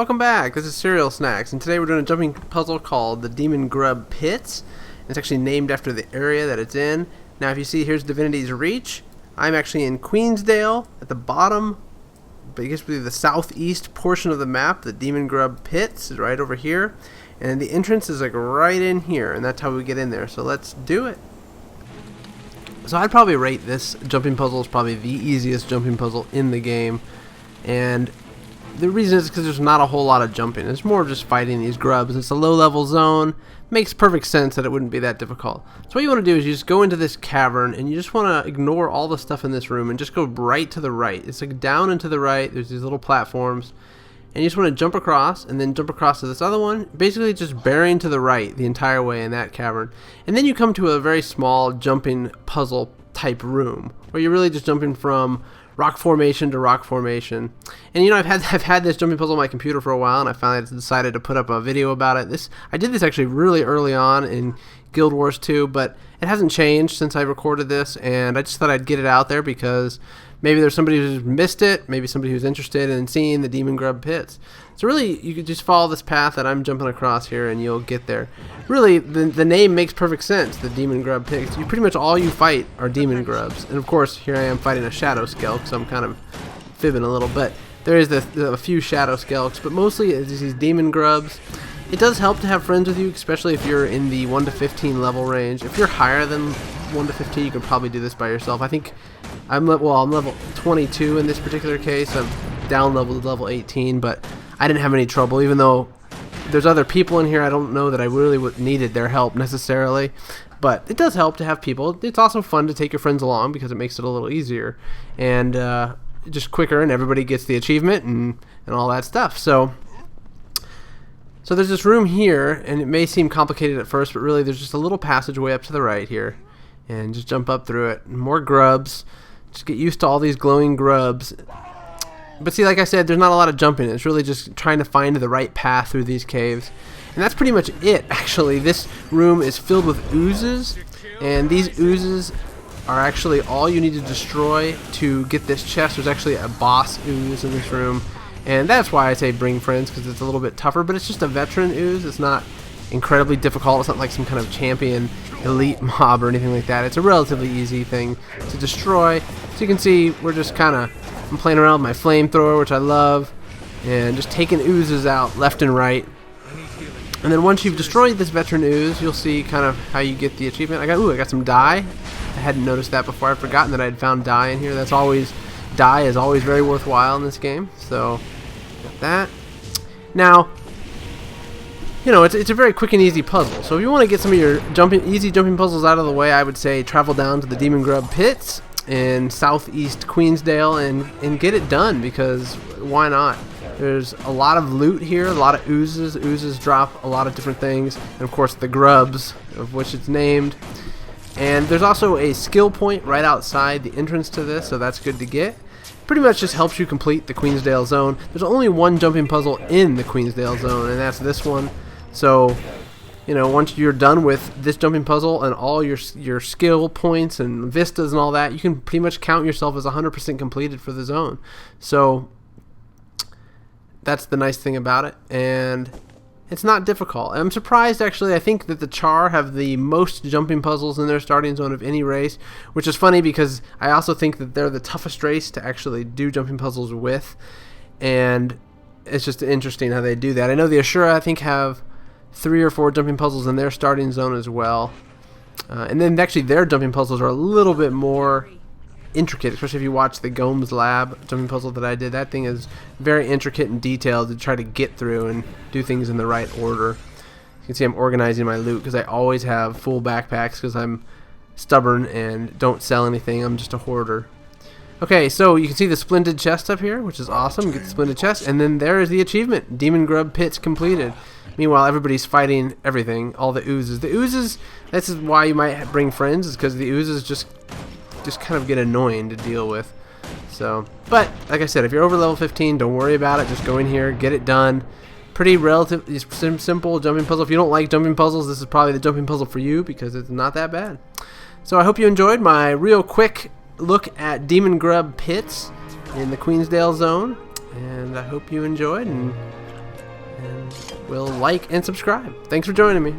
Welcome back. This is CerealSnax, and today we're doing a jumping puzzle called the Demongrub Pits. It's actually named after the area that it's in. Now, if you see, here's Divinity's Reach. I'm actually in Queensdale at the bottom, basically the southeast portion of the map. The Demongrub Pits is right over here, and the entrance is like right in here, and that's how we get in there. So let's do it. So I'd probably rate this jumping puzzle as probably the easiest jumping puzzle in the game, and the reason is because there's not a whole lot of jumping. It's more just fighting these grubs. It's a low-level zone. Makes perfect sense that it wouldn't be that difficult. So what you want to do is you just go into this cavern, and you just want to ignore all the stuff in this room and just go right to the right. It's like down and to the right. There's these little platforms, and you just want to jump across and then jump across to this other one, basically just bearing to the right the entire way in that cavern. And then you come to a very small jumping puzzle type room where you're really just jumping from rock formation to rock formation. And you know, I've had this jumping puzzle on my computer for a while, and I finally decided to put up a video about it. I did this actually really early on in Guild Wars 2, but it hasn't changed since I recorded this, and I just thought I'd get it out there because maybe there's somebody who's missed it, maybe somebody who's interested in seeing the Demongrub Pits. So really, you could just follow this path that I'm jumping across here, and you'll get there. Really, the name makes perfect sense, the Demongrub Pits. You pretty much all you fight are demon grubs. And of course, here I am fighting a shadow skelk, so I'm kind of fibbing a little. But there is a few shadow skelks, but mostly it's these demon grubs. It does help to have friends with you, especially if you're in the 1 to 15 level range. If you're higher than 1 to 15, you can probably do this by yourself. I think I'm level 22 in this particular case. I'm down leveled to level 18, but I didn't have any trouble, even though there's other people in here. I don't know that I really needed their help necessarily, but it does help to have people. It's also fun to take your friends along because it makes it a little easier and just quicker, and everybody gets the achievement and all that stuff. So there's this room here, and it may seem complicated at first, but really there's just a little passageway up to the right here, and just jump up through it. More grubs. Just get used to all these glowing grubs. But see, like I said, there's not a lot of jumping. It's really just trying to find the right path through these caves. And that's pretty much it, actually. This room is filled with oozes, and these oozes are actually all you need to destroy to get this chest. There's actually a boss ooze in this room, and that's why I say bring friends, because it's a little bit tougher, but it's just a veteran ooze. It's not incredibly difficult. It's not like some kind of champion elite mob or anything like that. It's a relatively easy thing to destroy. So you can see we're just kind of, I'm playing around with my flamethrower, which I love, and just taking oozes out left and right. And then once you've destroyed this veteran ooze, you'll see kind of how you get the achievement. I got some dye. I hadn't noticed that before. I'd forgotten that I had found dye in here. Dye is always very worthwhile in this game. So got that. Now, you know, it's a very quick and easy puzzle. So if you want to get some of your easy jumping puzzles out of the way, I would say travel down to the Demongrub Pits in southeast Queensdale and get it done, because why not? There's a lot of loot here, a lot of oozes. Oozes drop a lot of different things, and of course the grubs, of which it's named. And there's also a skill point right outside the entrance to this, so that's good to get. Pretty much just helps you complete the Queensdale zone. There's only one jumping puzzle in the Queensdale zone, and that's this one. So, you know, once you're done with this jumping puzzle and all your skill points and vistas and all that, you can pretty much count yourself as 100% completed for the zone. So that's the nice thing about it, and it's not difficult. I'm surprised, actually. I think that the Char have the most jumping puzzles in their starting zone of any race, which is funny because I also think that they're the toughest race to actually do jumping puzzles with, and it's just interesting how they do that. I know the Ashura, I think, have 3 or 4 jumping puzzles in their starting zone as well. And then actually their jumping puzzles are a little bit more intricate, especially if you watch the Gomes Lab jumping puzzle that I did. That thing is very intricate and detailed to try to get through and do things in the right order. You can see I'm organizing my loot because I always have full backpacks because I'm stubborn and don't sell anything. I'm just a hoarder. Okay, so you can see the splendid chest up here, which is awesome. Get the splendid chest, and then there is the achievement, Demongrub Pits completed. Meanwhile, everybody's fighting everything, all the oozes. The oozes, this is why you might bring friends, is because the oozes just kind of get annoying to deal with. So, but like I said, if you're over level 15, don't worry about it. Just go in here, get it done. Pretty relatively simple jumping puzzle. If you don't like jumping puzzles, this is probably the jumping puzzle for you because it's not that bad. So I hope you enjoyed my real quick look at Demongrub Pits in the Queensdale zone, and I hope you enjoyed, and and will like and subscribe. Thanks for joining me.